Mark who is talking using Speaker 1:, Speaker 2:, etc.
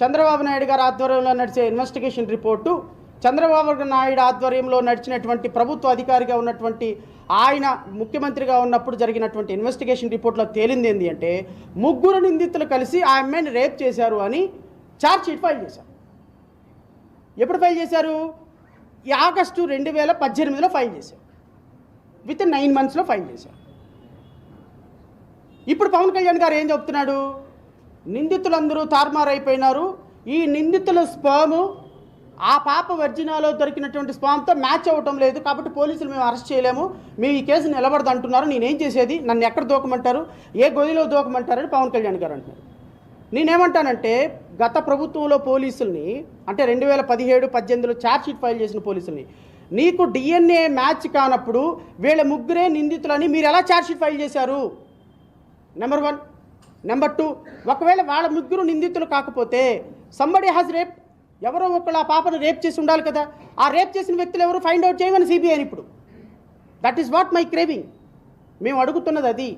Speaker 1: చంద్రబాబు నాయుడు గారి ఆధ్వర్యంలో నడిచే ఇన్వెస్టిగేషన్ రిపోర్టు, చంద్రబాబు నాయుడు ఆధ్వర్యంలో నడిచినటువంటి ప్రభుత్వ అధికారిగా ఉన్నటువంటి ఆయన ముఖ్యమంత్రిగా ఉన్నప్పుడు జరిగినటువంటి ఇన్వెస్టిగేషన్ రిపోర్ట్లో తేలింది ఏంటి అంటే, ముగ్గురు నిందితులు కలిసి ఆ అమ్మాయిని రేప్ చేశారు అని ఛార్జ్ షీట్ ఫైల్ చేశారు. ఎప్పుడు ఫైల్ చేశారు? ఈ ఆగస్టు 2018లో ఫైల్ చేశారు. విత్ 9 monthsలో ఫైల్ చేశారు. ఇప్పుడు పవన్ కళ్యాణ్ గారు ఏం చెప్తున్నాడు? నిందితులందరూ తారుమారైపోయినారు, ఈ నిందితుల స్పాము ఆ పాప వర్జినాలో దొరికినటువంటి స్పామ్తో మ్యాచ్ అవ్వటం లేదు, కాబట్టి పోలీసులు మేము అరెస్ట్ చేయలేము, మేము ఈ కేసు నిలబడదు అంటున్నారు. నేనేం చేసేది? నన్ను ఎక్కడ దూకమంటారు, ఏ గొయ్యిలో దూకమంటారని పవన్ కళ్యాణ్ గారు అంటున్నారు. నేనేమంటానంటే, గత ప్రభుత్వంలో పోలీసుల్ని, అంటే 2017-18లో ఛార్జ్షీట్ ఫైల్ చేసిన పోలీసుల్ని, నీకు DNA మ్యాచ్ కానప్పుడు వీళ్ళ ముగ్గురే నిందితులని మీరు ఎలా ఛార్జ్షీట్ ఫైల్ చేశారు? నెంబర్ 1. నెంబర్ 2, ఒకవేళ వాళ్ళ ముగ్గురు నిందితులు కాకపోతే సంబడి హ్యాస్ రేప్, ఎవరో ఒకళ్ళు ఆ పాపను రేప్ చేసి ఉండాలి కదా. ఆ రేప్ చేసిన వ్యక్తులు ఎవరు ఫైండ్ అవుట్ చేయమని CBI ఇప్పుడు. That is what my craving. మేము అడుగుతున్నది అది.